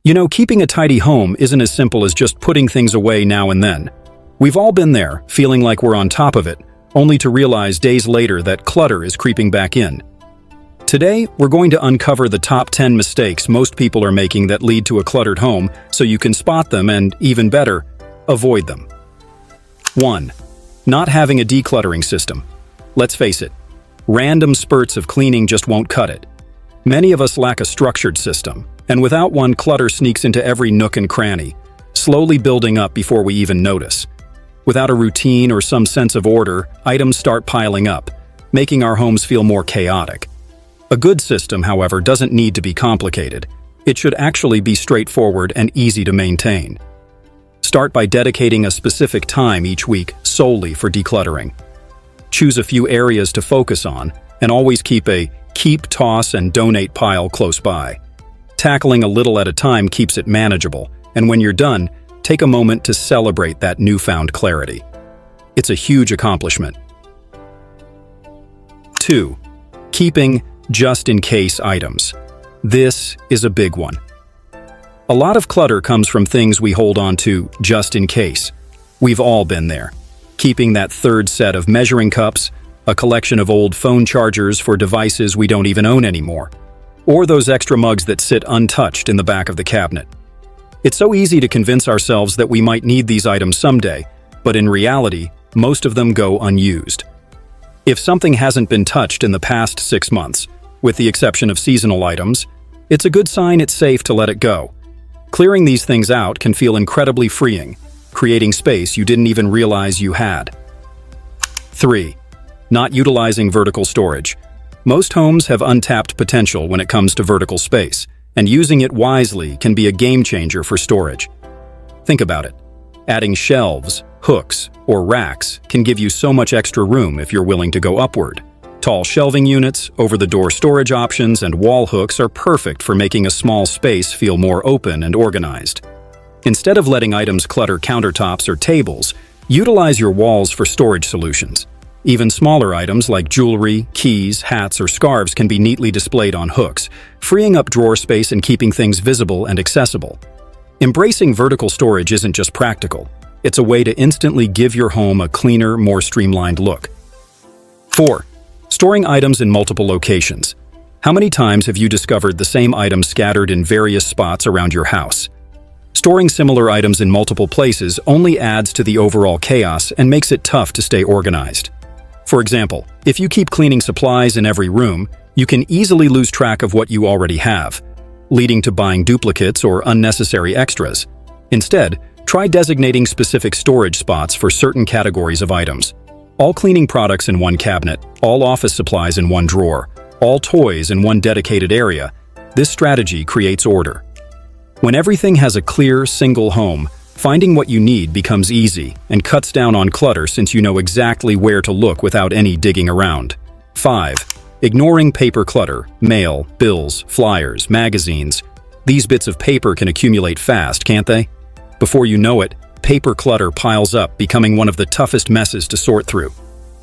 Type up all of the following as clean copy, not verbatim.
Keeping a tidy home isn't as simple as just putting things away now and then. We've all been there, feeling like we're on top of it, only to realize days later that clutter is creeping back in. Today, we're going to uncover the top 10 mistakes most people are making that lead to a cluttered home so you can spot them and, even better, avoid them. 1. Not having a decluttering system. Let's face it, random spurts of cleaning just won't cut it. Many of us lack a structured system, and without one, clutter sneaks into every nook and cranny, slowly building up before we even notice. Without a routine or some sense of order, items start piling up, making our homes feel more chaotic. A good system, however, doesn't need to be complicated. It should actually be straightforward and easy to maintain. Start by dedicating a specific time each week solely for decluttering. Choose a few areas to focus on, and always keep a keep, toss, and donate pile close by. Tackling a little at a time keeps it manageable, and when you're done, take a moment to celebrate that newfound clarity. It's a huge accomplishment. 2. Keeping just-in-case items. This is a big one. A lot of clutter comes from things we hold on to just in case. We've all been there. Keeping that third set of measuring cups, a collection of old phone chargers for devices we don't even own anymore, or those extra mugs that sit untouched in the back of the cabinet. It's so easy to convince ourselves that we might need these items someday, but in reality, most of them go unused. If something hasn't been touched in the past 6 months, with the exception of seasonal items, it's a good sign it's safe to let it go. Clearing these things out can feel incredibly freeing, creating space you didn't even realize you had. 3. Not utilizing vertical storage. Most homes have untapped potential when it comes to vertical space, and using it wisely can be a game changer for storage. Think about it. Adding shelves, hooks, or racks can give you so much extra room if you're willing to go upward. Tall shelving units, over-the-door storage options, and wall hooks are perfect for making a small space feel more open and organized. Instead of letting items clutter countertops or tables, utilize your walls for storage solutions. Even smaller items like jewelry, keys, hats, or scarves can be neatly displayed on hooks, freeing up drawer space and keeping things visible and accessible. Embracing vertical storage isn't just practical. It's a way to instantly give your home a cleaner, more streamlined look. 4. Storing items in multiple locations. How many times have you discovered the same item scattered in various spots around your house? Storing similar items in multiple places only adds to the overall chaos and makes it tough to stay organized. For example, if you keep cleaning supplies in every room, you can easily lose track of what you already have, leading to buying duplicates or unnecessary extras. Instead, try designating specific storage spots for certain categories of items. All cleaning products in one cabinet, all office supplies in one drawer, all toys in one dedicated area. This strategy creates order. When everything has a clear, single home, finding what you need becomes easy and cuts down on clutter since you know exactly where to look without any digging around. 5. Ignoring paper clutter, mail, bills, flyers, magazines. These bits of paper can accumulate fast, can't they? Before you know it, paper clutter piles up, becoming one of the toughest messes to sort through.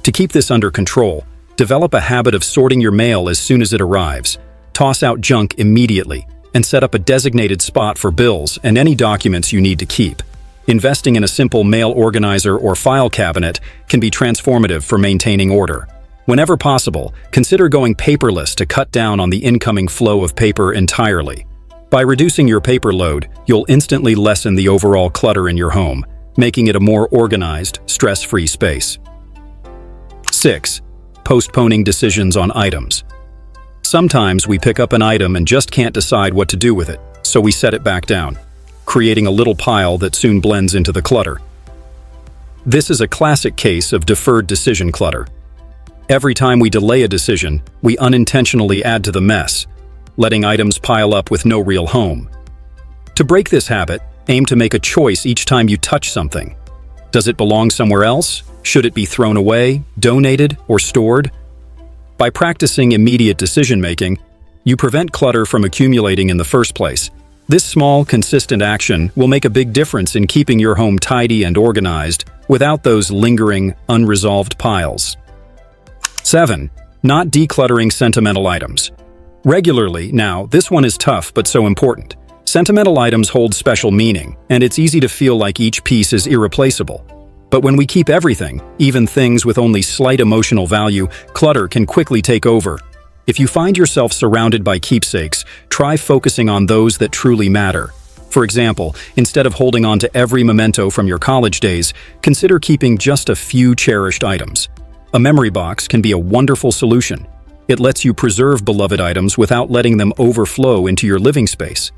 To keep this under control, develop a habit of sorting your mail as soon as it arrives. Toss out junk immediately, and set up a designated spot for bills and any documents you need to keep. Investing in a simple mail organizer or file cabinet can be transformative for maintaining order. Whenever possible, consider going paperless to cut down on the incoming flow of paper entirely. By reducing your paper load, you'll instantly lessen the overall clutter in your home, making it a more organized, stress-free space. 6. Postponing decisions on items. Sometimes we pick up an item and just can't decide what to do with it, so we set it back down, creating a little pile that soon blends into the clutter. This is a classic case of deferred decision clutter. Every time we delay a decision, we unintentionally add to the mess, letting items pile up with no real home. To break this habit, aim to make a choice each time you touch something. Does it belong somewhere else? Should it be thrown away, donated, or stored? By practicing immediate decision-making, you prevent clutter from accumulating in the first place. This small, consistent action will make a big difference in keeping your home tidy and organized without those lingering, unresolved piles. 7. Not decluttering sentimental items. Regularly, now, this one is tough but so important. Sentimental items hold special meaning, and it's easy to feel like each piece is irreplaceable. But when we keep everything, even things with only slight emotional value, clutter can quickly take over. If you find yourself surrounded by keepsakes, try focusing on those that truly matter. For example, instead of holding on to every memento from your college days, consider keeping just a few cherished items. A memory box can be a wonderful solution. It lets you preserve beloved items without letting them overflow into your living space.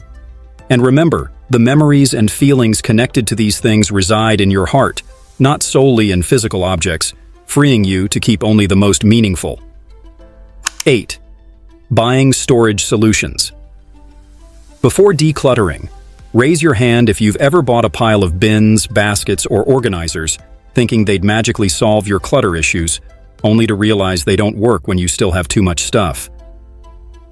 And remember, the memories and feelings connected to these things reside in your heart, not solely in physical objects, freeing you to keep only the most meaningful. 8. Buying storage solutions. Before decluttering, raise your hand if you've ever bought a pile of bins, baskets, or organizers, thinking they'd magically solve your clutter issues, only to realize they don't work when you still have too much stuff.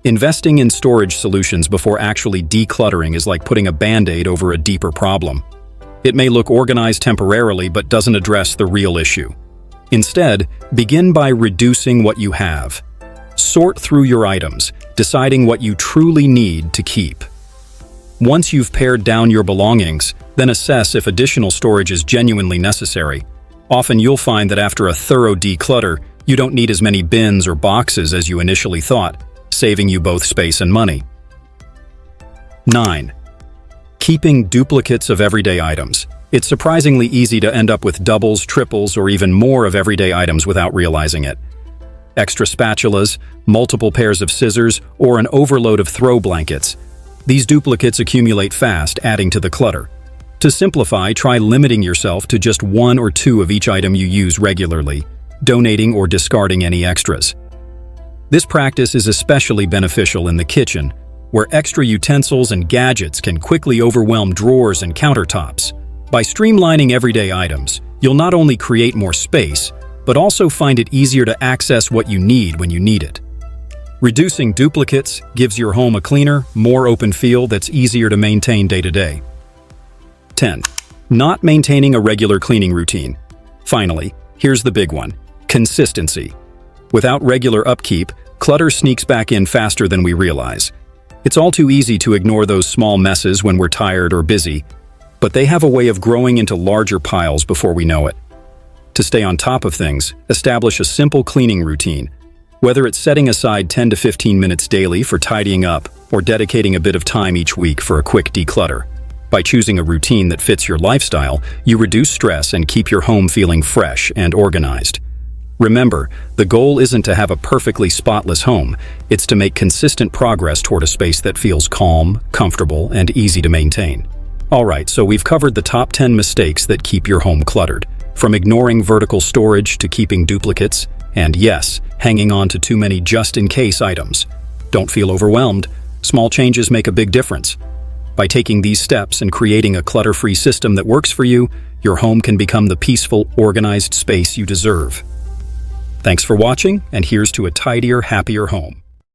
Investing in storage solutions before actually decluttering is like putting a Band-Aid over a deeper problem. It may look organized temporarily but doesn't address the real issue. Instead, begin by reducing what you have. Sort through your items, deciding what you truly need to keep. Once you've pared down your belongings, then assess if additional storage is genuinely necessary. Often you'll find that after a thorough declutter, you don't need as many bins or boxes as you initially thought, saving you both space and money. 9. Keeping duplicates of everyday items. It's surprisingly easy to end up with doubles, triples, or even more of everyday items without realizing it. Extra spatulas, multiple pairs of scissors, or an overload of throw blankets. These duplicates accumulate fast, adding to the clutter. To simplify, try limiting yourself to just 1 or 2 of each item you use regularly, donating or discarding any extras. This practice is especially beneficial in the kitchen, where extra utensils and gadgets can quickly overwhelm drawers and countertops. By streamlining everyday items, you'll not only create more space, but also find it easier to access what you need when you need it. Reducing duplicates gives your home a cleaner, more open feel that's easier to maintain day to day. 10. Not maintaining a regular cleaning routine. Finally, here's the big one: consistency. Without regular upkeep, clutter sneaks back in faster than we realize. It's all too easy to ignore those small messes when we're tired or busy, but they have a way of growing into larger piles before we know it. To stay on top of things, establish a simple cleaning routine. Whether it's setting aside 10 to 15 minutes daily for tidying up or dedicating a bit of time each week for a quick declutter. By choosing a routine that fits your lifestyle, you reduce stress and keep your home feeling fresh and organized. Remember, the goal isn't to have a perfectly spotless home, it's to make consistent progress toward a space that feels calm, comfortable, and easy to maintain. Alright, so we've covered the top 10 mistakes that keep your home cluttered, from ignoring vertical storage to keeping duplicates, and yes, hanging on to too many just-in-case items. Don't feel overwhelmed. Small changes make a big difference. By taking these steps and creating a clutter-free system that works for you, your home can become the peaceful, organized space you deserve. Thanks for watching, and here's to a tidier, happier home.